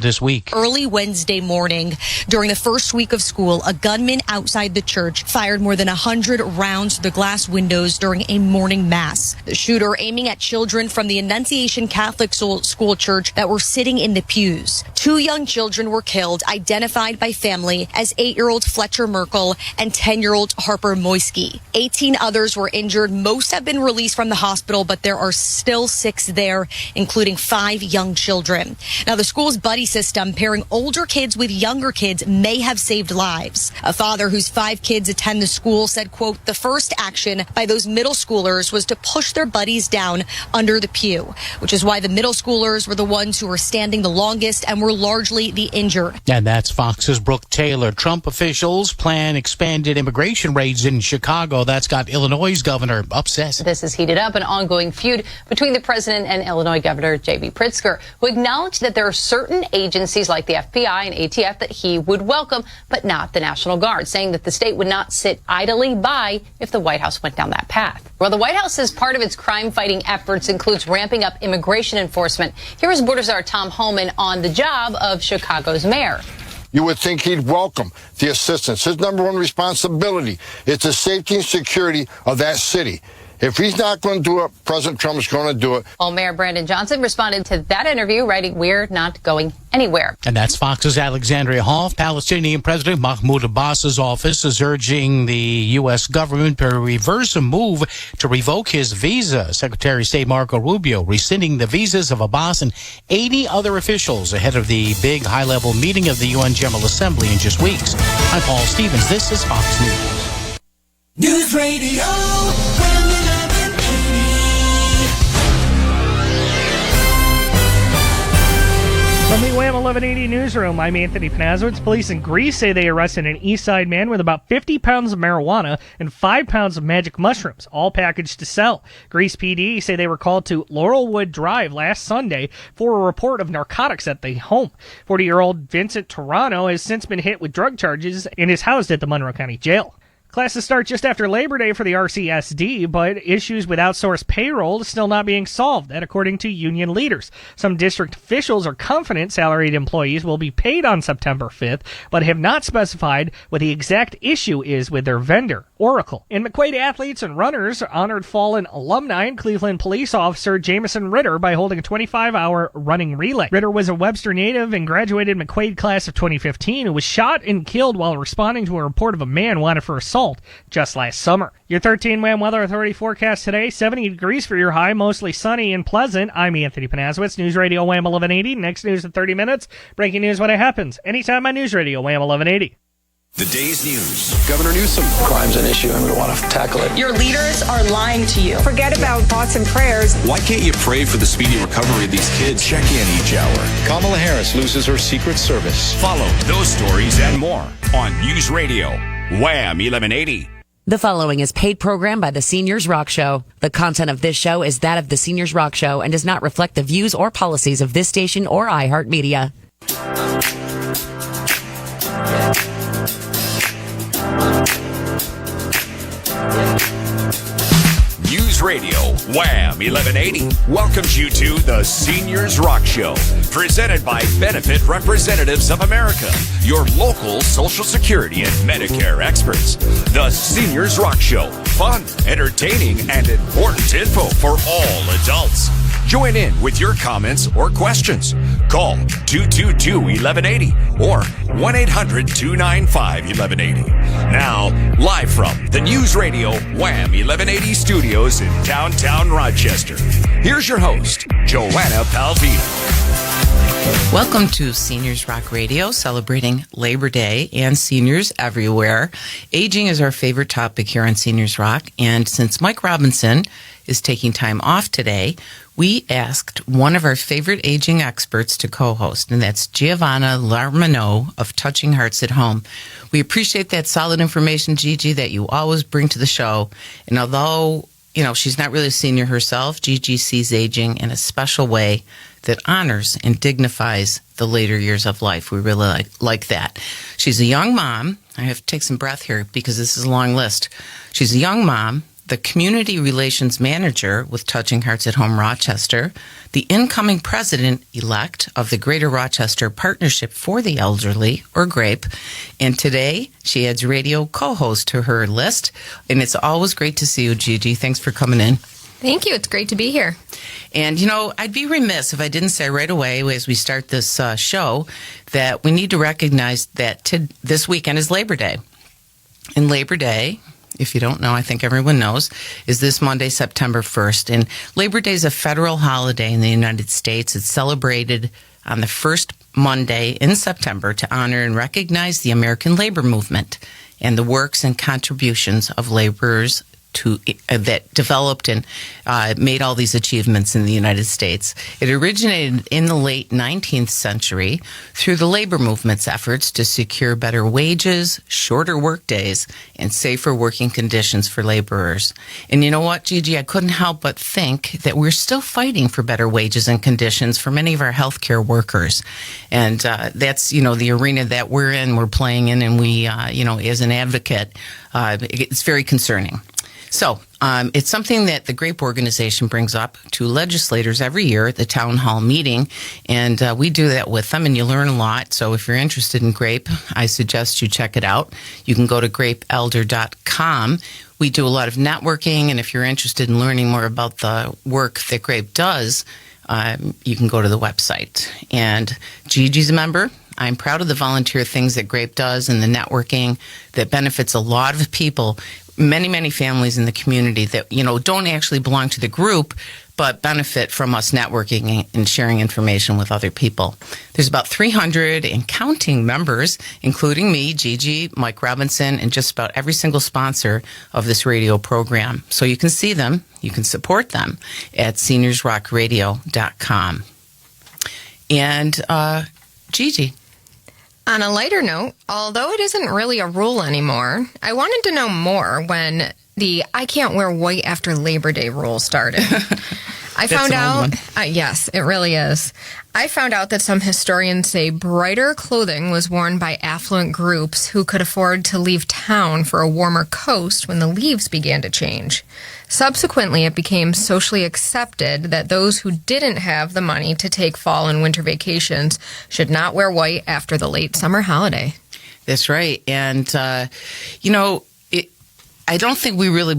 This week. Early Wednesday morning, during the first week of school, a gunman outside the church fired more than 100 rounds through the glass windows during a morning mass. The shooter aiming at children from the Annunciation Catholic School Church that were sitting in the pews. 2 young children were killed, identified by family as 8-year-old Fletcher Merkel and 10-year-old Harper Moisky. 18 others were injured. Most have been released from the hospital, but there are still 6 there, including 5 young children. Now, the school's buddy system pairing older kids with younger kids may have saved lives. A father whose 5 kids attend the school said, quote, the first action by those middle schoolers was to push their buddies down under the pew, which is why the middle schoolers were the ones who were standing the longest and were largely the injured. And that's Fox's Brooke Taylor. Trump officials plan expanded immigration raids in Chicago. That's got Illinois' governor upset. This has heated up an ongoing feud between the president and Illinois Governor J.B. Pritzker, who acknowledged that there are certain agencies like the FBI and ATF that he would welcome, but not the National Guard, saying that the state would not sit idly by if the White House went down that path. Well, the White House says part of its crime-fighting efforts includes ramping up immigration enforcement. Here is Border Czar Tom Homan on the job of Chicago's mayor. You would think he'd welcome the assistance. His number one responsibility is the safety and security of that city. If he's not going to do it, President Trump is going to do it. Well, Mayor Brandon Johnson responded to that interview, writing, "We're not going anywhere." And that's Fox's Alexandria Hall. Palestinian President Mahmoud Abbas's office is urging the U.S. government to reverse a move to revoke his visa. Secretary of State Marco Rubio rescinding the visas of Abbas and 80 other officials ahead of the big high-level meeting of the UN General Assembly in just weeks. I'm Paul Stevens. This is Fox News. News Radio. From the Wham 1180 newsroom, I'm Anthony Panazowitz. Police in Greece say they arrested an East Side man with about 50 pounds of marijuana and 5 pounds of magic mushrooms, all packaged to sell. Greece PD say they were called to Laurelwood Drive last Sunday for a report of narcotics at the home. 40-year-old Vincent Toronto has since been hit with drug charges and is housed at the Monroe County Jail. Classes start just after Labor Day for the RCSD, but issues with outsourced payroll is still not being solved, that according to union leaders. Some district officials are confident salaried employees will be paid on September 5th, but have not specified what the exact issue is with their vendor, Oracle. And McQuaid athletes and runners honored fallen alumni and Cleveland police officer Jamison Ritter by holding a 25-hour running relay. Ritter was a Webster native and graduated McQuaid class of 2015 who was shot and killed while responding to a report of a man wanted for assault just last summer. Your 13 WHAM Weather Authority forecast today, 70 degrees for your high, mostly sunny and pleasant. I'm Anthony Panazowitz, News Radio WHAM 1180. Next news in 30 minutes. Breaking news when it happens. Anytime on News Radio WHAM 1180. The day's news. Governor Newsom. Crime's an issue and we want to tackle it. Your leaders are lying to you. Forget about thoughts and prayers. Why can't you pray for the speedy recovery of these kids? Check in each hour. Kamala Harris loses her Secret Service. Follow those stories and more on News Radio WHAM 1180. The following is paid program by the Seniors Rock Show. The content of this show is that of the Seniors Rock Show and does not reflect the views or policies of this station or iHeartMedia. News Radio WHAM 1180 welcomes you to the Seniors Rock Show, presented by Benefit Representatives of America, your local Social Security and Medicare experts. The Seniors Rock Show, fun, entertaining, and important info for all adults. Join in with your comments or questions. Call 222-1180 or 1-800-295-1180. Now, live from the News Radio WHAM 1180 studios in downtown Rochester, here's your host, Joanna Palvino. Welcome to Seniors Rock Radio, celebrating Labor Day and seniors everywhere. Aging is our favorite topic here on Seniors Rock, and since Mike Robinson is taking time off today, we asked one of our favorite aging experts to co-host, and that's Giovanna Larmano of Touching Hearts at Home. We appreciate that solid information, Gigi, that you always bring to the show. And although, she's not really a senior herself, Gigi sees aging in a special way that honors and dignifies the later years of life. We really like that. She's a young mom. I have to take some breath here because this is a long list. She's a young mom the Community Relations Manager with Touching Hearts at Home Rochester, the incoming president-elect of the Greater Rochester Partnership for the Elderly, or GRAPE, and today she adds radio co-host to her list. And it's always great to see you, Gigi. Thanks for coming in. Thank you. It's great to be here. And, I'd be remiss if I didn't say right away as we start this show that we need to recognize that this weekend is Labor Day. And Labor Day, if you don't know, I think everyone knows, is this Monday, September 1st. And Labor Day is a federal holiday in the United States. It's celebrated on the first Monday in September to honor and recognize the American labor movement and the works and contributions of laborers that developed and made all these achievements in the United States. It originated in the late 19th century through the labor movement's efforts to secure better wages, shorter work days, and safer working conditions for laborers. And you know what, Gigi? I couldn't help but think that we're still fighting for better wages and conditions for many of our healthcare workers. And that's, the arena that we're in, we're playing in, and we, as an advocate, it's very concerning. So it's something that the GRAPE organization brings up to legislators every year at the town hall meeting, and we do that with them, and you learn a lot. So if you're interested in GRAPE, I suggest you check it out. You can go to grapeelder.com. We do a lot of networking, and if you're interested in learning more about the work that GRAPE does, you can go to the website. And Gigi's a member. I'm proud of the volunteer things that GRAPE does and the networking that benefits a lot of people, many, many families in the community that, don't actually belong to the group, but benefit from us networking and sharing information with other people. There's about 300 and counting members, including me, Gigi, Mike Robinson, and just about every single sponsor of this radio program. So you can see them, you can support them at seniorsrockradio.com. And Gigi. On a lighter note, although it isn't really a rule anymore, I wanted to know more when the I can't wear white after Labor Day rule started. I found out, yes, it really is. I found out that some historians say brighter clothing was worn by affluent groups who could afford to leave town for a warmer coast when the leaves began to change. Subsequently, it became socially accepted that those who didn't have the money to take fall and winter vacations should not wear white after the late summer holiday. That's right. And, I don't think we really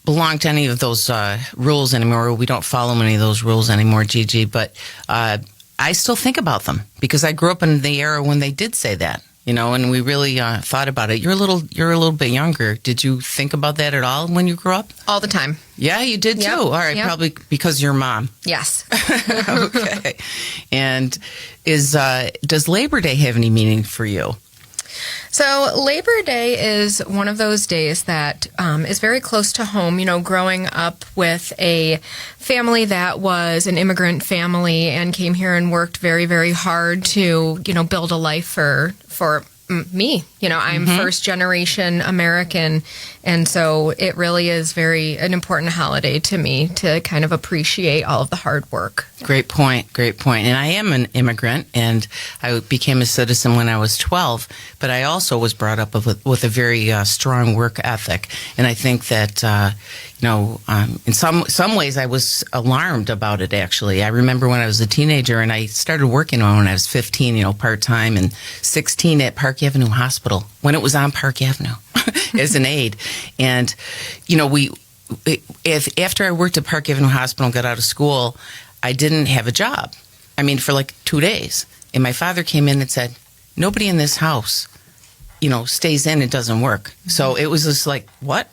belong to any of those rules anymore. We don't follow any of those rules anymore, Gigi. But I still think about them because I grew up in the era when they did say that, and we really thought about it. You're a little bit younger. Did you think about that at all when you grew up? All the time. Yeah, you did too. All right, probably because of your mom. Yes. Okay. And does Labor Day have any meaning for you? So Labor Day is one of those days that is very close to home. Growing up with a family that was an immigrant family and came here and worked very, very hard to, build a life for me. I'm first generation American, and so it really is an important holiday to me to kind of appreciate all of the hard work. Great point. And I am an immigrant, and I became a citizen when I was 12, but I also was brought up with a very strong work ethic. And I think that, in some ways I was alarmed about it, actually. I remember when I was a teenager, and I started working when I was 15, part-time, and 16 at Park Avenue Hospital, when it was on Park Avenue, as an aide. And, after I worked at Park Avenue Hospital and got out of school, I didn't have a job. For like 2 days. And my father came in and said, nobody in this house, stays in, it doesn't work. So it was just like, what?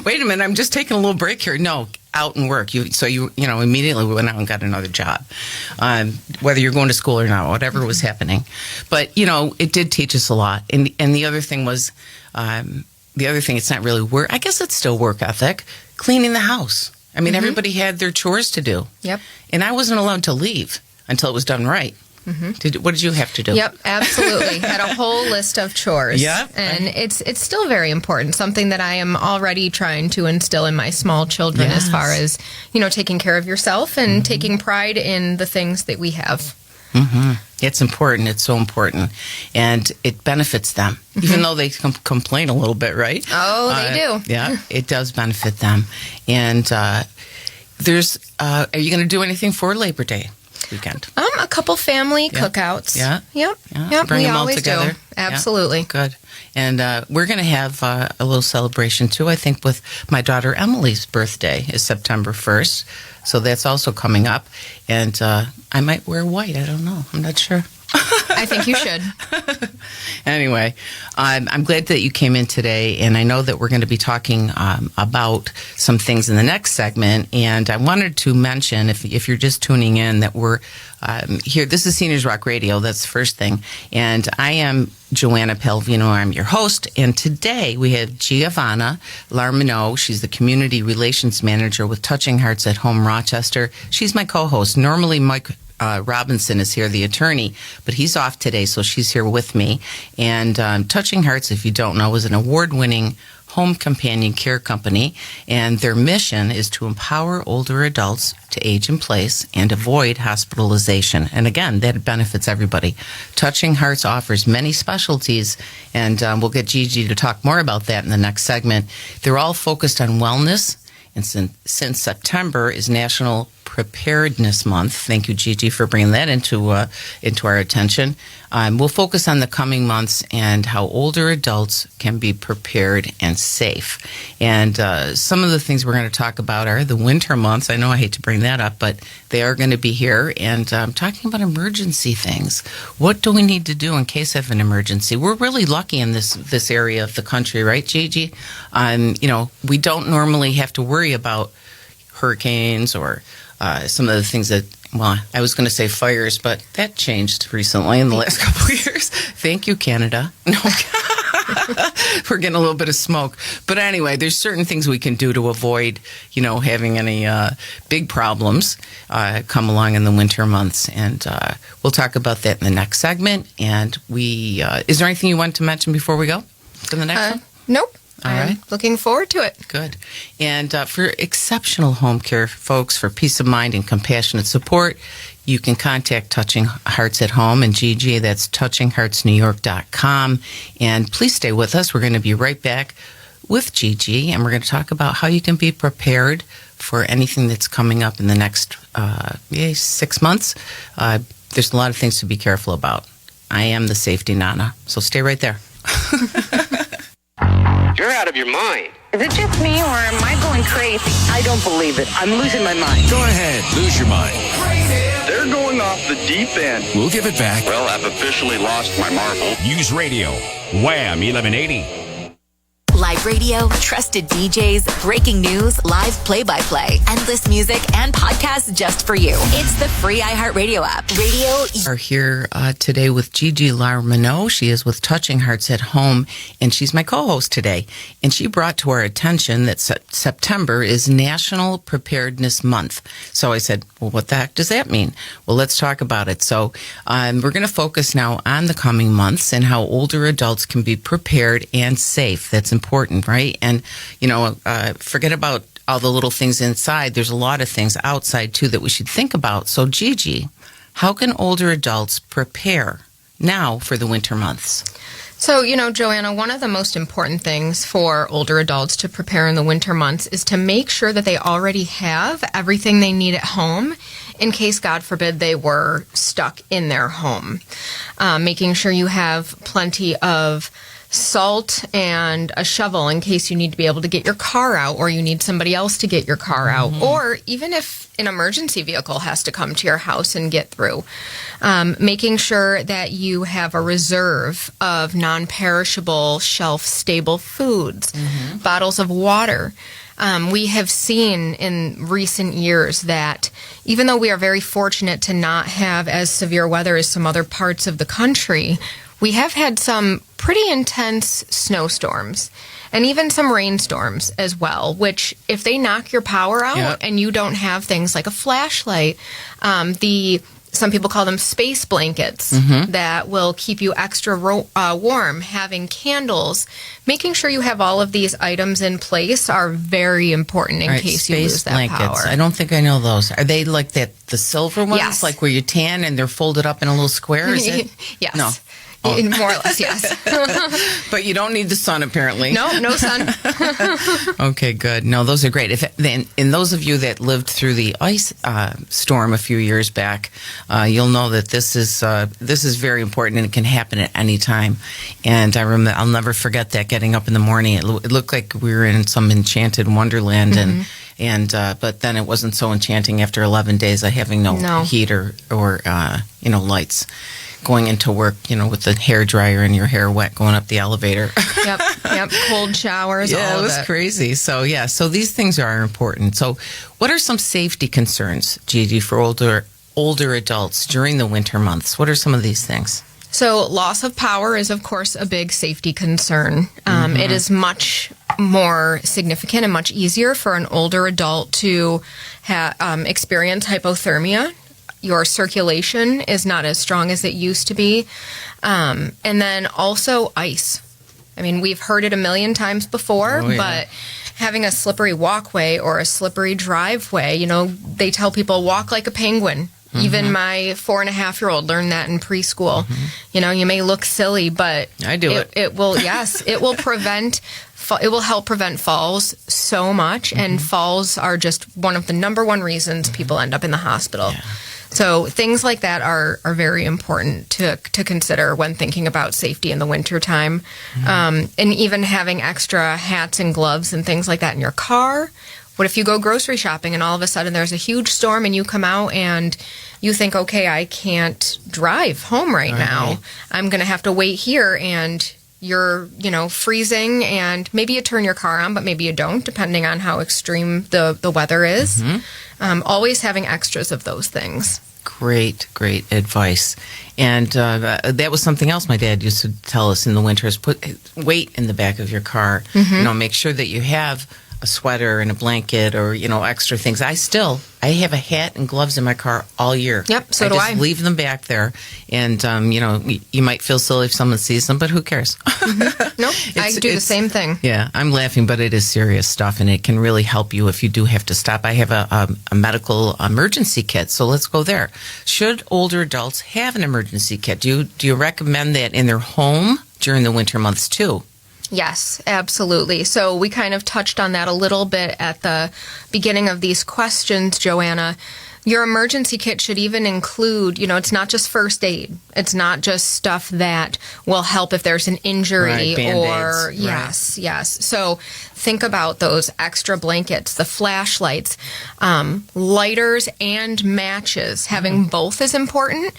Wait a minute, I'm just taking a little break here. No, out and work. So you immediately went out and got another job, whether you're going to school or not, whatever was happening. But, it did teach us a lot. And the other thing was, it's not really work. I guess it's still work ethic, cleaning the house. Everybody had their chores to do. Yep. And I wasn't allowed to leave until it was done right. Mm-hmm. What did you have to do? Yep, absolutely. Had a whole list of chores. Yeah. And it's still very important, something that I am already trying to instill in my small children, as far as, taking care of yourself and taking pride in the things that we have. Mm-hmm. It's important. It's so important. And it benefits them, even though they complain a little bit, right? Oh, they do. Yeah, it does benefit them. And are you going to do anything for Labor Day weekend? A couple family cookouts. Yeah? Yep. Bring we them all always together. do. Absolutely. Yeah. Good. And we're going to have a little celebration, too, I think, with my daughter Emily's birthday is September 1st. So that's also coming up. And I might wear white. I don't know. I'm not sure. I think you should. Anyway, I'm glad that you came in today, and I know that we're going to be talking about some things in the next segment. And I wanted to mention, if you're just tuning in, that we're here. This is Seniors Rock Radio. That's the first thing. And I am Joanna Palvino. I'm your host. And today we have Giovanna Larmineau. She's the Community Relations Manager with Touching Hearts at Home Rochester. She's my co-host. Normally, Mike Robinson is here, the attorney, but he's off today, so she's here with me. And Touching Hearts, if you don't know, is an award-winning home companion care company, and their mission is to empower older adults to age in place and avoid hospitalization. And again, that benefits everybody. Touching Hearts offers many specialties, and we'll get Gigi to talk more about that in the next segment. They're all focused on wellness, and since September is National Preparedness Month. Thank you, Gigi, for bringing that into our attention. We'll focus on the coming months and how older adults can be prepared and safe. And some of the things we're going to talk about are the winter months. I know I hate to bring that up, but they are going to be here. And I'm talking about emergency things. What do we need to do in case of an emergency? We're really lucky in this area of the country, right, Gigi? We don't normally have to worry about hurricanes or some of the things that, I was going to say fires, but that changed recently in the last couple of years. Thank you, Canada. No, we're getting a little bit of smoke. But anyway, there's certain things we can do to avoid, having any big problems come along in the winter months. And we'll talk about that in the next segment. And is there anything you want to mention before we go to the next one? Nope. All right. Looking forward to it. Good. And for exceptional home care, folks, for peace of mind and compassionate support, you can contact Touching Hearts at Home and Gigi. That's touchingheartsnewyork.com. And please stay with us. We're going to be right back with Gigi, and we're going to talk about how you can be prepared for anything that's coming up in the next 6 months. There's a lot of things to be careful about. I am the safety nana, so stay right there. You're out of your mind. Is it just me, or am I going crazy? I don't believe it. I'm losing my mind. Go ahead, lose your mind. They're going off the deep end. We'll give it back. Well, I've officially lost my marble. News Radio, Wham 1180. Live radio, trusted DJs, breaking news, live play-by-play, endless music, and podcasts just for you. It's the free iHeartRadio app. Radio. We are here today with Gigi Larmineau. She is with Touching Hearts at Home, and she's my co-host today. And she brought to our attention that September is National Preparedness Month. So I said, well, what the heck does that mean? Well, let's talk about it. So we're going to focus now on the coming months and how older adults can be prepared and safe. That's important, right? And, forget about all the little things inside. There's a lot of things outside, too, that we should think about. So, Gigi, how can older adults prepare now for the winter months? So, Joanna, one of the most important things for older adults to prepare in the winter months is to make sure that they already have everything they need at home in case, God forbid, they were stuck in their home. Making sure you have plenty of salt and a shovel in case you need to be able to get your car out, or you need somebody else to get your car out, or even if an emergency vehicle has to come to your house and get through. Making sure that you have a reserve of non-perishable, shelf-stable foods, bottles of water. We have seen in recent years that even though we are very fortunate to not have as severe weather as some other parts of the country, we have had some pretty intense snowstorms and even some rainstorms as well, which if they knock your power out and you don't have things like a flashlight, the Some people call them space blankets that will keep you extra warm. Having candles, making sure you have all of these items in place are very important in case you lose that blankets. power. I don't think I know those. Are they like that, the silver ones? Yes. Like where you tan and they're folded up in a little square? Is it? Yes. No. More or less, yes. But you don't need the sun, apparently. No sun. Okay, good. No, those are great. And those of you that lived through the ice storm a few years back, you'll know that this is very important, and it can happen at any time. And I'll never forget that, getting up in the morning. It looked like we were in some enchanted wonderland, but then it wasn't so enchanting after 11 days of having no heat or lights. Going into work, with the hair dryer and your hair wet, going up the elevator. Yep. Cold showers. Yeah, all it was crazy. So these things are important. So, what are some safety concerns, Gigi, for older adults during the winter months? What are some of these things? So, loss of power is, of course, a big safety concern. It is much more significant and much easier for an older adult to experience hypothermia. Your circulation is not as strong as it used to be. And then also ice. I mean, we've heard it a million times before, but having a slippery walkway or a slippery driveway, they tell people walk like a penguin. Even my 4.5-year-old learned that in preschool. You may look silly, but I do it. It will, yes, it will help prevent falls so much, and falls are just one of the number one reasons people end up in the hospital. Yeah. So things like that are very important to consider when thinking about safety in the wintertime. And even having extra hats and gloves and things like that in your car. What if you go grocery shopping and all of a sudden there's a huge storm and you come out and you think, okay, I can't drive home right now. I'm going to have to wait here, and you're, freezing, and maybe you turn your car on, but maybe you don't, depending on how extreme the weather is. Always having extras of those things. Great advice. And that was something else my dad used to tell us in the winters: put weight in the back of your car. Make sure that you have a sweater and a blanket or, extra things. I have a hat and gloves in my car all year. Yep, so do I. I just leave them back there. And, you might feel silly if someone sees them, but who cares? Nope, I do the same thing. Yeah, I'm laughing, but it is serious stuff, and it can really help you if you do have to stop. I have a medical emergency kit, so let's go there. Should older adults have an emergency kit? Do you recommend that in their home during the winter months, too? Yes, absolutely. So we kind of touched on that a little bit at the beginning of these questions, Joanna. Your emergency kit should even include, it's not just first aid. It's not just stuff that will help if there's an injury or yes. So think about those extra blankets, the flashlights, lighters and matches. Having both is important.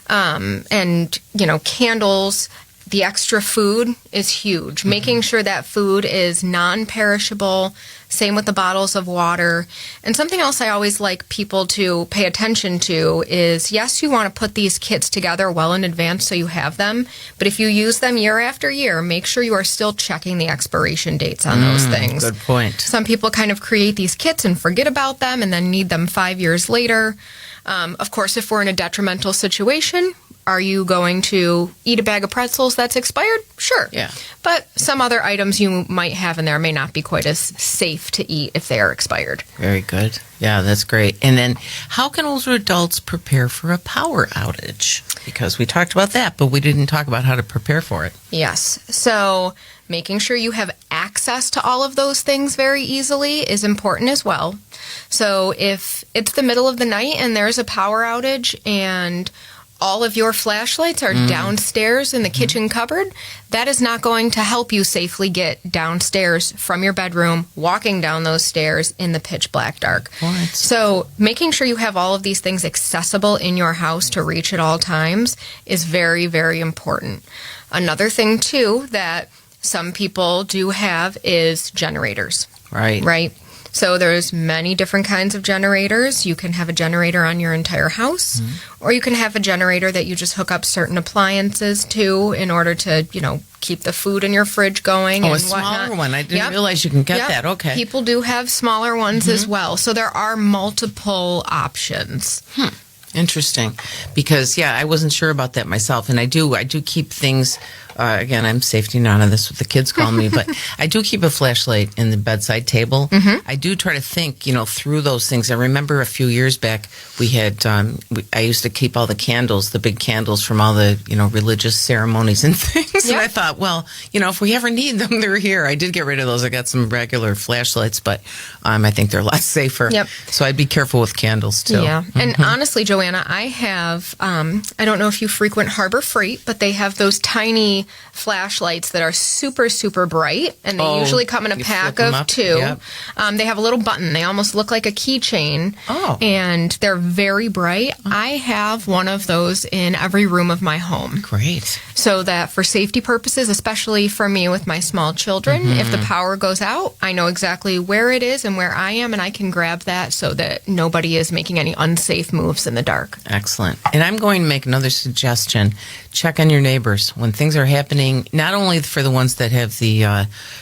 And, candles. The extra food is huge. Making sure that food is non-perishable. Same with the bottles of water. And something else I always like people to pay attention to is, yes, you want to put these kits together well in advance so you have them. But if you use them year after year, make sure you are still checking the expiration dates on those things. Good point. Some people kind of create these kits and forget about them and then need them 5 years later. Of course, if we're in a detrimental situation, are you going to eat a bag of pretzels that's expired? Sure. Yeah. But some other items you might have in there may not be quite as safe to eat if they are expired. Very good. Yeah, that's great. And then how can older adults prepare for a power outage? Because we talked about that, but we didn't talk about how to prepare for it. Yes. So making sure you have access to all of those things very easily is important as well. So if it's the middle of the night and there's a power outage and all of your flashlights are downstairs in the kitchen cupboard, that is not going to help you safely get downstairs from your bedroom, walking down those stairs in the pitch black dark. What? So making sure you have all of these things accessible in your house to reach at all times is very, very important. Another thing, too, that some people do have is generators. Right. So there's many different kinds of generators. You can have a generator on your entire house, or you can have a generator that you just hook up certain appliances to in order to, keep the food in your fridge going and whatnot. Smaller one. I didn't Yep. realize you can get that. Okay. People do have smaller ones as well. So there are multiple options. Interesting, because I wasn't sure about that myself, and I do keep things. Again, I'm safety none of this what the kids call me, but I do keep a flashlight in the bedside table. I do try to think, through those things. I remember a few years back we had. I used to keep all the candles, the big candles from all the religious ceremonies and things. And I thought, well, if we ever need them, they're here. I did get rid of those. I got some regular flashlights, but I think they're a lot safer. Yep. So I'd be careful with candles too. Yeah, and honestly, Joanna, I have. I don't know if you frequent Harbor Freight, but they have those tiny flashlights that are super, super bright, and they usually come in a pack of 2. Yep. They have a little button. They almost look like a keychain, and they're very bright. I have one of those in every room of my home. Great. So that for safety purposes, especially for me with my small children, if the power goes out, I know exactly where it is and where I am, and I can grab that so that nobody is making any unsafe moves in the dark. Excellent. And I'm going to make another suggestion. Check on your neighbors when things are happening, not only for the ones that have the,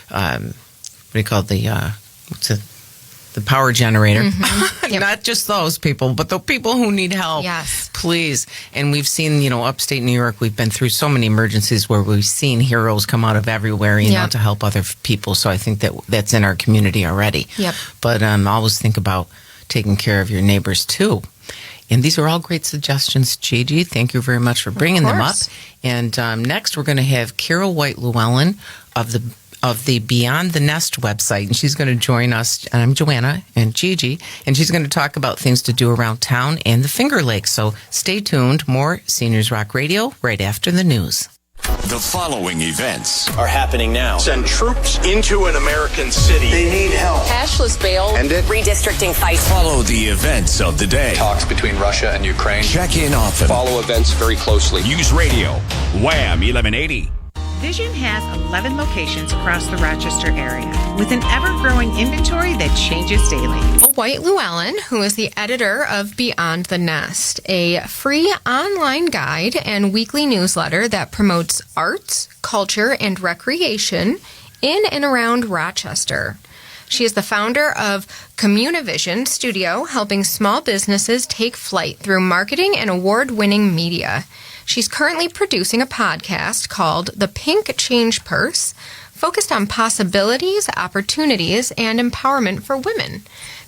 what do you call it, the power generator. Not just those people, but the people who need help. Yes. Please. And we've seen, upstate New York, we've been through so many emergencies where we've seen heroes come out of everywhere, to help other people. So I think that's in our community already. Yep. But always think about taking care of your neighbors too. And these are all great suggestions, Gigi. Thank you very much for bringing them up. And next, we're going to have Carol White Llewellyn of the Beyond the Nest website, and she's going to join us. And I'm Joanna and Gigi, and she's going to talk about things to do around town and the Finger Lakes. So stay tuned. More Seniors Rock Radio right after the news. The following events are happening now. Send troops into an American city. They need help. Cashless bail. End it. Redistricting fights. Follow the events of the day. Talks between Russia and Ukraine. Check in often. Follow events very closely. News Radio, Wham 1180. Vision has 11 locations across the Rochester area with an ever-growing inventory that changes daily. White Llewellyn, who is the editor of Beyond the Nest, a free online guide and weekly newsletter that promotes arts, culture, and recreation in and around Rochester. She is the founder of Communivision Studio, helping small businesses take flight through marketing and award-winning media. She's currently producing a podcast called The Pink Change Purse, focused on possibilities, opportunities, and empowerment for women.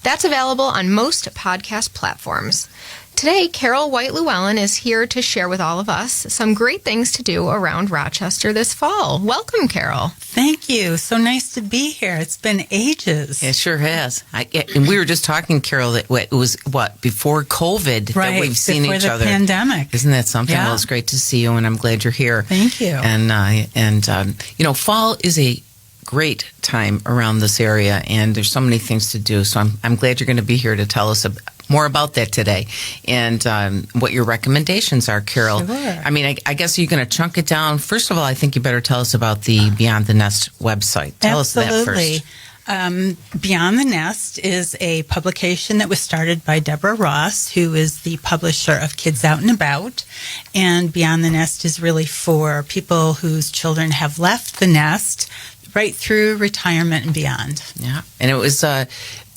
That's available on most podcast platforms. Today, Carol White Llewellyn is here to share with all of us some great things to do around Rochester this fall. Welcome, Carol. Thank you. So nice to be here. It's been ages. It sure has. And we were just talking, Carol, that it was, before COVID that we've seen each other. Before the pandemic. Isn't that something? Yeah. Well, it's great to see you, and I'm glad you're here. Thank you. And fall is a great time around this area, and there's so many things to do. So I'm glad you're going to be here to tell us more about that today, and what your recommendations are, Carol. Sure. I mean, I guess you're going to chunk it down. First of all, I think you better tell us about the Beyond the Nest website. Tell us that first. Beyond the Nest is a publication that was started by Deborah Ross, who is the publisher of Kids Out and About. And Beyond the Nest is really for people whose children have left the nest right through retirement and beyond. Yeah. And it was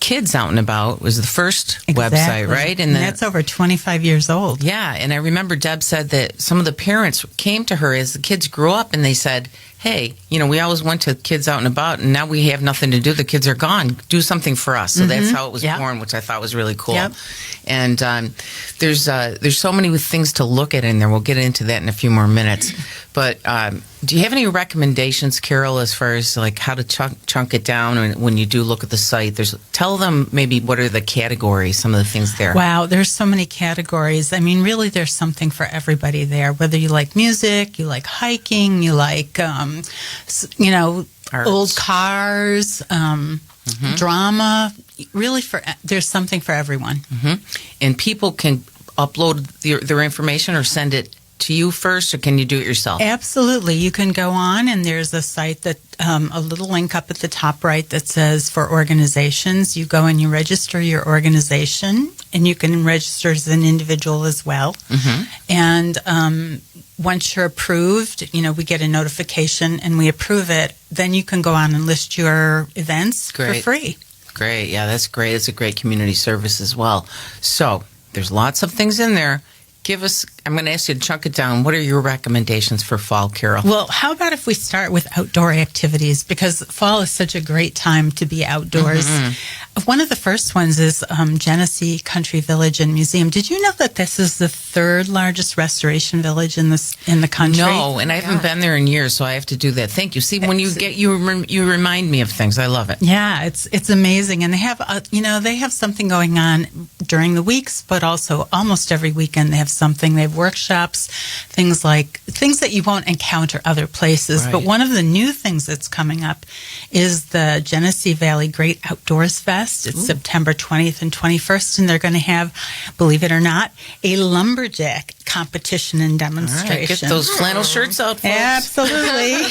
Kids Out and About was the first website, right? And that's over 25 years old. Yeah. And I remember Deb said that some of the parents came to her as the kids grew up and they said, hey, we always went to Kids Out and About, and now we have nothing to do. The kids are gone. Do something for us. So that's how it was born, which I thought was really cool. Yep. And there's so many things to look at in there. We'll get into that in a few more minutes. But do you have any recommendations, Carol, as far as like how to chunk it down when you do look at the site? Tell them maybe what are the categories, some of the things there. Wow, there's so many categories. I mean, really, there's something for everybody there. Whether you like music, you like hiking, you like, old cars, drama. Really, there's something for everyone. And people can upload their information or send it to you first, or can you do it yourself? Absolutely. You can go on, and there's a site that a little link up at the top right that says for organizations. You go and you register your organization, and you can register as an individual as well. And once you're approved, we get a notification and we approve it. Then you can go on and list your events for free. Great. Yeah, that's great. It's a great community service as well. So There's lots of things in there. I'm going to ask you to chunk it down. What are your recommendations for fall, Carol? Well, how about if we start with outdoor activities? Because fall is such a great time to be outdoors. One of the first ones is Genesee Country Village and Museum. Did you know that this is the third largest restoration village in the country? No, and I haven't been there in years, so I have to do that. Thank you. See, when you remind me of things. I love it. Yeah, it's amazing, and they have something going on during the weeks, but also almost every weekend they have something. They have workshops, things that you won't encounter other places. Right. But one of the new things that's coming up is the Genesee Valley Great Outdoors Fest. It's September 20th and 21st, and they're going to have, believe it or not, a lumberjack competition and demonstration. All right, get those flannel shirts out, folks. Absolutely.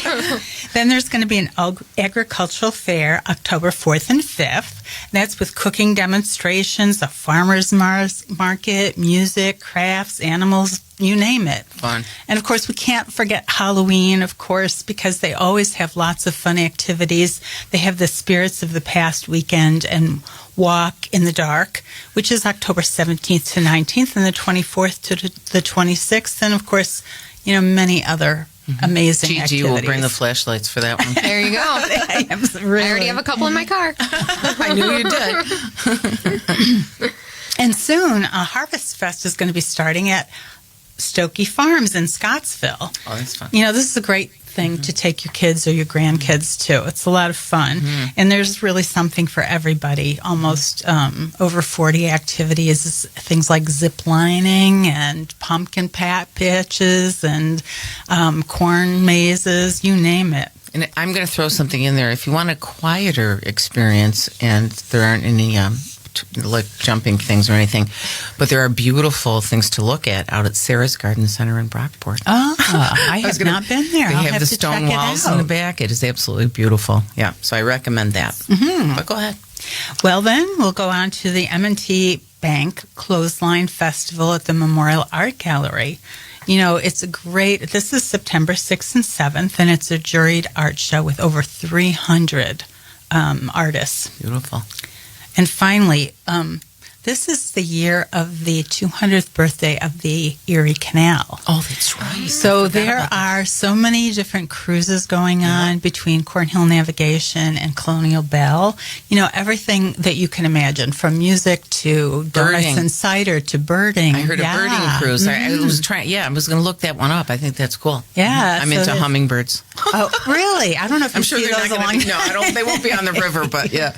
Then there's going to be an agricultural fair October 4th and 5th. That's with cooking demonstrations, a farmer's market, music, crafts, animals, you name it. Fun. And of course, we can't forget Halloween, of course, because they always have lots of fun activities. They have the Spirits of the Past weekend and Walk in the Dark, which is October 17th to 19th and the 24th to the 26th. And of course, many other amazing activities. Gigi will bring the flashlights for that one. There you go. I already have a couple in my car. I knew you did. And soon, a Harvest Fest is going to be starting at Stokey Farms in Scottsville. Oh, that's fun. This is a great thing to take your kids or your grandkids to. It's a lot of fun. And there's really something for everybody. Almost over 40 activities, things like zip lining and pumpkin patches and corn mazes, you name it. And I'm going to throw something in there. If you want a quieter experience and there aren't any like jumping things or anything, but there are beautiful things to look at out at Sarah's Garden Center in Brockport. Oh, I have not been there. They I'll have the to stone check walls it out. in the back. It is absolutely beautiful. Yeah, so I recommend that. But go ahead. Well, then we'll go on to the M&T Bank Clothesline Festival at the Memorial Art Gallery. This is September 6th and 7th, and it's a juried art show with over 300 artists. Beautiful. And finally, this is the year of the 200th birthday of the Erie Canal. Oh, that's right. So there are so many different cruises going on between Cornhill Navigation and Colonial Bell. Everything that you can imagine, from music to donuts and cider to birding. I heard a birding cruise. I was going to look that one up. I think that's cool. Yeah. I'm into hummingbirds. Oh, really? I don't know if I'm you sure see they're those not along. going to be. No, they won't be on the river, but yeah.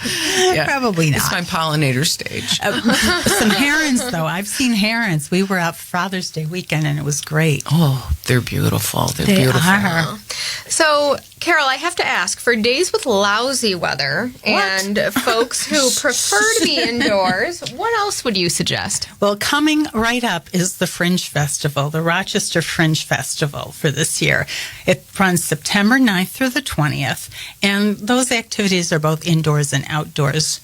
Probably not. It's my pollinator stage. Some herons, though. I've seen herons. We were out Father's Day weekend, and it was great. Oh, they're beautiful. They beautiful. Are. So, Carol, I have to ask, for days with lousy weather and folks who prefer to be indoors, what else would you suggest? Well, coming right up is the Fringe Festival, the Rochester Fringe Festival for this year. It runs September 9th through the 20th, and those activities are both indoors and outdoors.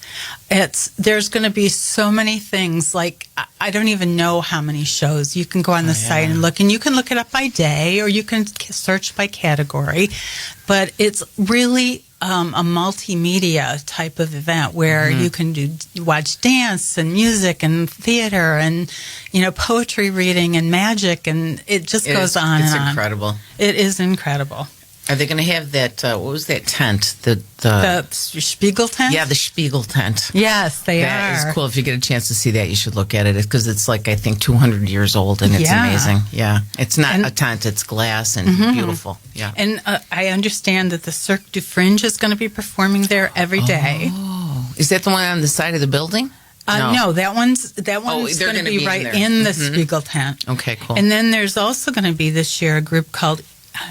There's going to be so many things, like I don't even know how many shows. You can go on the site and look, and you can look it up by day or you can search by category. But it's really a multimedia type of event where you can watch dance and music and theater and poetry reading and magic, and it just goes on and on. It's incredible. It is incredible. Are they going to have that, what was that tent? The Spiegel tent? Yeah, the Spiegel tent. Yes, they are. That is cool. If you get a chance to see that, you should look at it because it's like, I think, 200 years old, and it's amazing. Yeah. It's not a tent, it's glass and beautiful. Yeah. And I understand that the Cirque du Fringe is going to be performing there every day. Oh. Is that the one on the side of the building? No, that one's going to be right in the Spiegel tent. Okay, cool. And then there's also going to be this year a group called,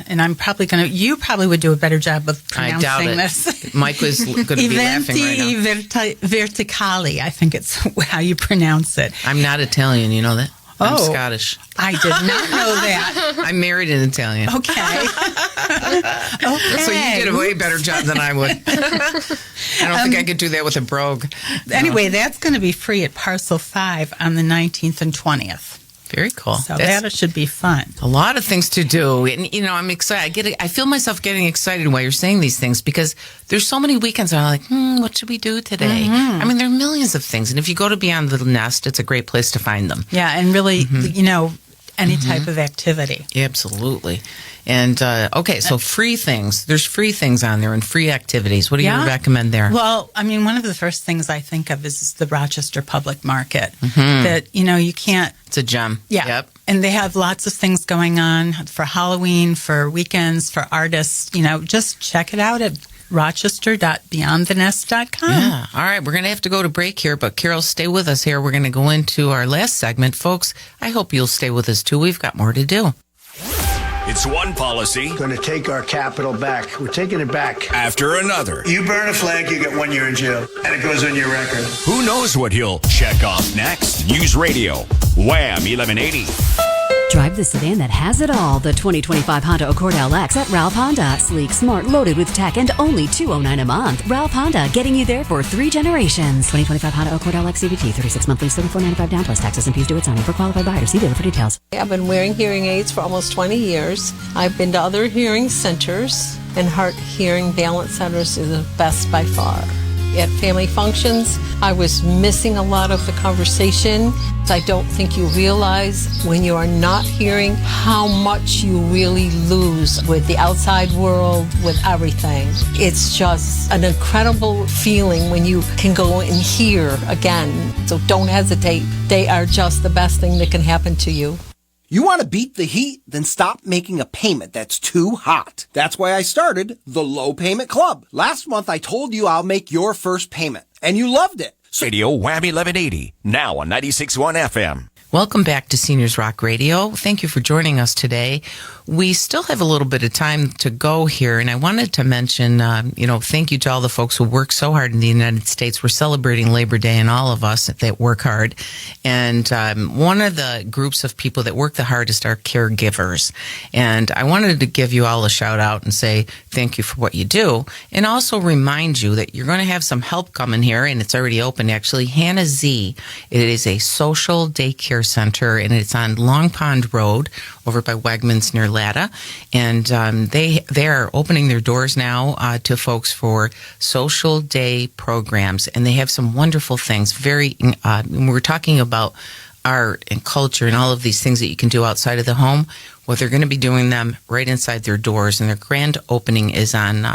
and I'm probably going to, you probably would do a better job of pronouncing this. Mike was going to be laughing right now. Verticali, I think it's how you pronounce it. I'm not Italian, you know that? I'm Scottish. I did not know that. I married an Italian. Okay. So you did a way better job than I would. I don't think I could do that with a brogue. Anyway, that's going to be free at Parcel 5 on the 19th and 20th. Very cool. So that should be fun. A lot of things to do. And, you know, I'm excited. I feel myself getting excited while you're saying these things because there's so many weekends that I'm like, what should we do today? I mean, there are millions of things. And if you go to Beyond the Nest, it's a great place to find them. Yeah, and really, you know, any type of activity. Absolutely. And, okay, so free things. There's free things on there and free activities. What do you recommend there? Well, I mean, one of the first things I think of is the Rochester Public Market. That, you know, you can't... It's a gem. Yeah. Yep. And they have lots of things going on for Halloween, for weekends, for artists. You know, just check it out at rochester.beyondthenest.com. Yeah. All right. We're going to have to go to break here, but Carol, stay with us here. We're going to go into our last segment. Folks, I hope you'll stay with us too. We've got more to do. It's one policy. Going to take our capital back. We're taking it back. After another. You burn a flag, you get 1 year in jail. And it goes on your record. Who knows what he'll check off next? News Radio. Wham 1180. Drive the sedan that has it all. The 2025 Honda Accord LX at Ralph Honda. Sleek, smart, loaded with tech, and only $209 a month. Ralph Honda, getting you there for 3 generations. 2025 Honda Accord LX CVT, 36 monthly, $34.95 down plus taxes and fees due at signing for qualified buyers. See dealer for details. I've been wearing hearing aids for almost 20 years. I've been to other hearing centers, and Heart Hearing Balance Centers is the best by far. At family functions, I was missing a lot of the conversation. I don't think you realize when you are not hearing how much you really lose with the outside world, with everything. It's just an incredible feeling when you can go and hear again. So don't hesitate. They are just the best thing that can happen to you. You want to beat the heat? Then stop making a payment that's too hot. That's why I started the Low Payment Club. Last month I told you I'll make your first payment, and you loved it. Radio Wham 1180, now on 96.1 FM. Welcome back to Seniors Rock Radio. Thank you for joining us today. We still have a little bit of time to go here, and I wanted to mention, thank you to all the folks who work so hard in the United States. We're celebrating Labor Day, and all of us that work hard. And one of the groups of people that work the hardest are caregivers. And I wanted to give you all a shout out and say thank you for what you do, and also remind you that you're going to have some help coming here, and it's already open actually. Hannah Z. It is a social daycare center, and it's on Long Pond Road over by Wegmans near Latta, and they are opening their doors now to folks for social day programs, and they have some wonderful things. We're talking about art and culture and all of these things that you can do outside of the home. Well, they're going to be doing them right inside their doors, and their grand opening is on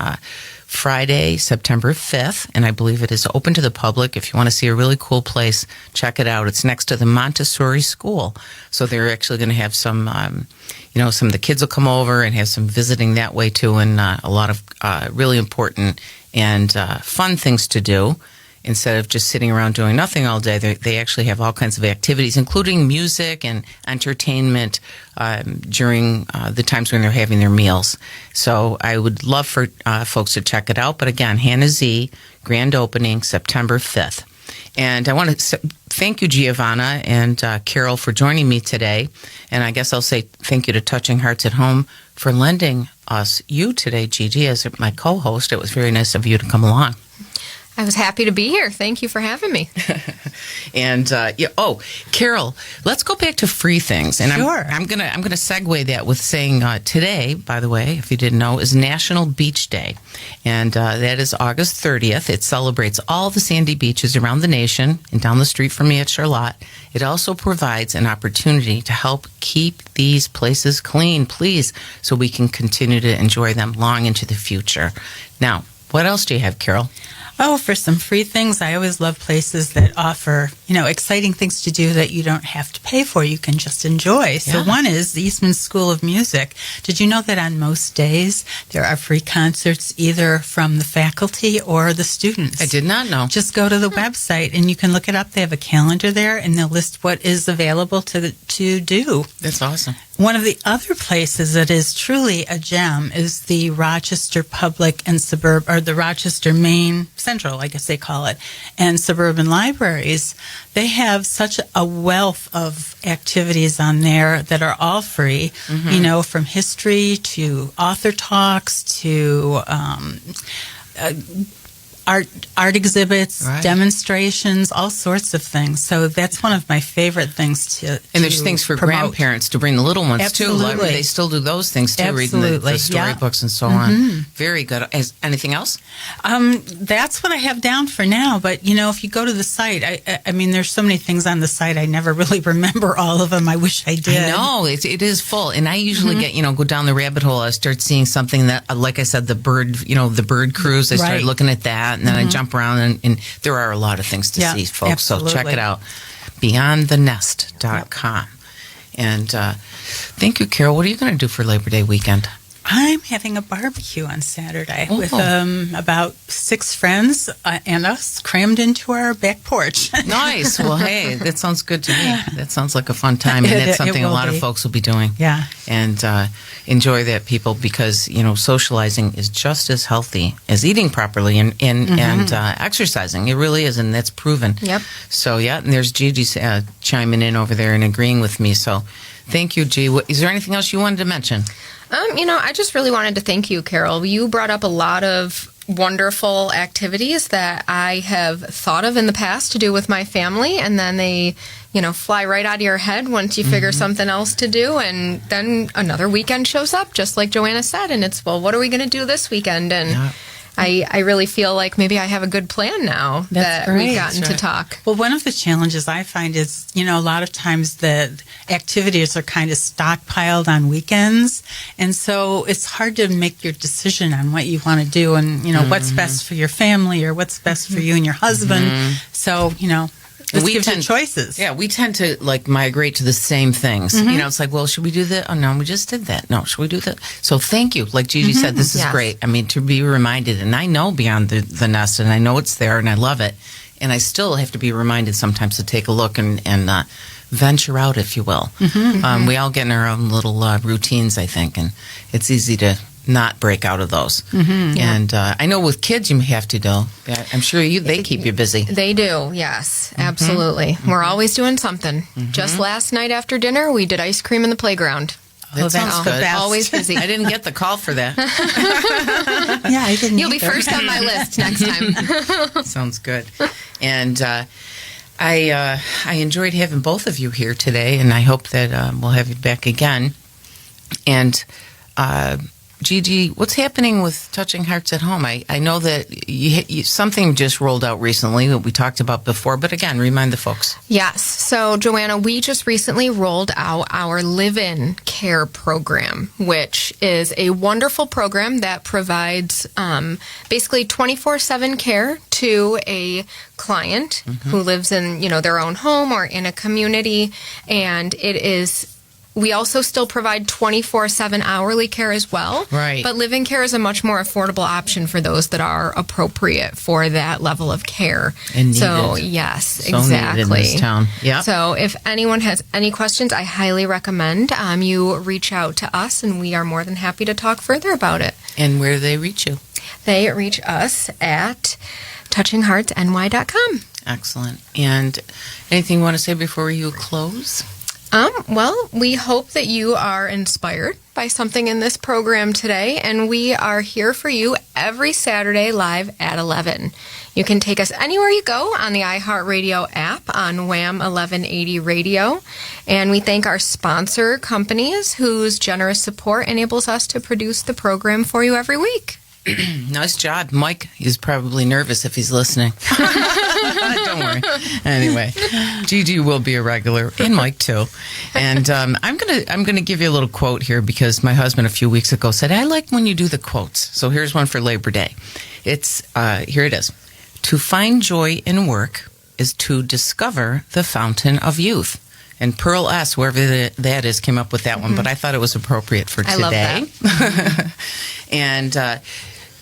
Friday, September 5th, and I believe it is open to the public. If you want to see a really cool place, check it out. It's next to the Montessori School. So they're actually going to have some, some of the kids will come over and have some visiting that way too, and a lot of really important and fun things to do. Instead of just sitting around doing nothing all day, they actually have all kinds of activities, including music and entertainment during the times when they're having their meals. So I would love for folks to check it out. But again, Hannah Z, grand opening, September 5th. And I want to thank you, Giovanna and Carol, for joining me today. And I guess I'll say thank you to Touching Hearts at Home for lending us you today, Gigi, as my co-host. It was very nice of you to come along. I was happy to be here. Thank you for having me. And Carol, let's go back to free things. And sure. I'm gonna segue that with saying today, by the way, if you didn't know, is National Beach Day, and that is August 30th. It celebrates all the sandy beaches around the nation and down the street from me at Charlotte. It also provides an opportunity to help keep these places clean, please, so we can continue to enjoy them long into the future. Now, what else do you have, Carol? Oh, for some free things, I always love places that offer, exciting things to do that you don't have to pay for. You can just enjoy. So one is the Eastman School of Music. Did you know that on most days there are free concerts either from the faculty or the students? I did not know. Just go to the website and you can look it up. They have a calendar there and they'll list what is available to do. That's awesome. One of the other places that is truly a gem is the Rochester Public and the Rochester Main Central, I guess they call it, and Suburban Libraries. They have such a wealth of activities on there that are all free, from history to author talks to art exhibits, Right. demonstrations, all sorts of things. So that's one of my favorite things to And there's things for promote. grandparents to bring the little ones Absolutely. too. Like, they still do those things too, reading Absolutely, the storybooks and so on. Very good. Anything else? That's what I have down for now. But if you go to the site, I mean, there's so many things on the site. I never really remember all of them. I wish I did. I know it is full, and I usually get go down the rabbit hole. I start seeing something that, like I said, the bird cruise. I started Right. looking at that, and then I jump around, and there are a lot of things to see, folks. absolutely. So check it out, beyondthenest.com. And thank you, Carol. What are you going to do for Labor Day weekend? I'm having a barbecue on Saturday with about 6 friends and us crammed into our back porch. Nice. Well, hey, that sounds good to me. That sounds like a fun time, and that's something a lot of folks will be doing. Yeah. And enjoy that, people, because, socializing is just as healthy as eating properly and exercising. It really is, and that's proven. Yep. So, yeah, and there's Gigi chiming in over there and agreeing with me. So, thank you, G. Is there anything else you wanted to mention? I just really wanted to thank you, Carol. You brought up a lot of wonderful activities that I have thought of in the past to do with my family, and then they, fly right out of your head once you figure something else to do, and then another weekend shows up, just like Joanna said, and it's, well, what are we going to do this weekend? And I really feel like maybe I have a good plan now that we've gotten to talk. Well, one of the challenges I find is, a lot of times the activities are kind of stockpiled on weekends. And so it's hard to make your decision on what you want to do and, what's best for your family or what's best for you and your husband. So, this gives you choices. Yeah, we tend to migrate to the same things. It's like, well, should we do that? Oh, no, we just did that. No, should we do that? So thank you. Like Gigi said, this is great. I mean, to be reminded, and I know Beyond the Nest, and I know it's there, and I love it. And I still have to be reminded sometimes to take a look and venture out, if you will. We all get in our own little routines, I think, and it's easy to not break out of those. And I know with kids you have to, though. I'm sure they keep you busy. They do, yes, absolutely. We're always doing something. Just last night after dinner, we did ice cream in the playground. That sounds good. Always busy. I didn't get the call for that. Yeah, I didn't You'll be first on my list next time. Sounds good. And I enjoyed having both of you here today, and I hope that we'll have you back again. And Gigi, what's happening with Touching Hearts at Home? I know that something just rolled out recently that we talked about before, but again, remind the folks. Yes. So, Joanna, we just recently rolled out our live-in care program, which is a wonderful program that provides basically 24/7 care to a client who lives in, their own home or in a community, and we also still provide 24/7 hourly care as well. Right. But live-in care is a much more affordable option for those that are appropriate for that level of care. And needed. So, yes, so exactly. Needed in this town. Yep. So if anyone has any questions, I highly recommend you reach out to us, and we are more than happy to talk further about it. And where do they reach you? They reach us at touchingheartsny.com. Excellent. And anything you want to say before you close? Well, we hope that you are inspired by something in this program today, and we are here for you every Saturday live at 11. You can take us anywhere you go on the iHeartRadio app on Wham 1180 Radio, and we thank our sponsor companies whose generous support enables us to produce the program for you every week. Nice job. Mike is probably nervous if he's listening. Don't worry. Anyway, Gigi will be a regular, and Mike too. And I'm gonna give you a little quote here because my husband a few weeks ago said, I like when you do the quotes. So here's one for Labor Day. It's here it is. To find joy in work is to discover the fountain of youth. And Pearl S., wherever that is, came up with that one, but I thought it was appropriate for today. I love that. And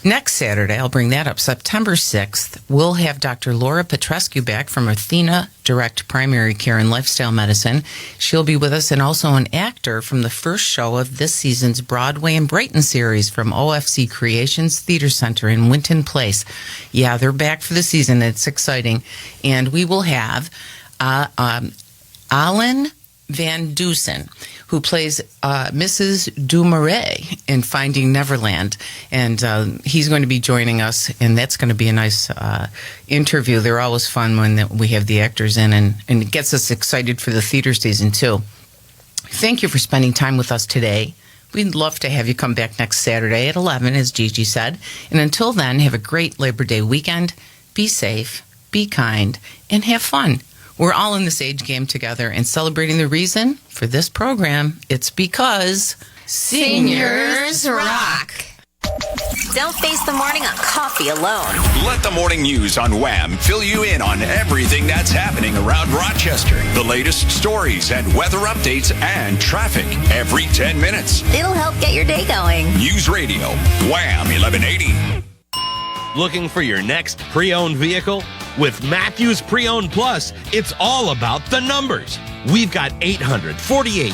next Saturday, I'll bring that up, September 6th, we'll have Dr. Laura Petrescu back from Athena Direct Primary Care and Lifestyle Medicine. She'll be with us, and also an actor from the first show of this season's Broadway and Brighton series from OFC Creations Theater Center in Winton Place. Yeah, they're back for the season. It's exciting. And we will have Alan Van Dusen, who plays Mrs. Dumouriez in Finding Neverland. And he's going to be joining us, and that's going to be a nice interview. They're always fun when we have the actors in, and it gets us excited for the theater season, too. Thank you for spending time with us today. We'd love to have you come back next Saturday at 11, as Gigi said. And until then, have a great Labor Day weekend. Be safe, be kind, and have fun. We're all in this age game together and celebrating the reason for this program. It's because Seniors rock. Don't face the morning on coffee alone. Let the morning news on Wham fill you in on everything that's happening around Rochester. The latest stories and weather updates and traffic every 10 minutes. It'll help get your day going. News Radio, Wham 1180. Looking for your next pre-owned vehicle? With Matthews Pre-Owned Plus, it's all about the numbers. We've got 848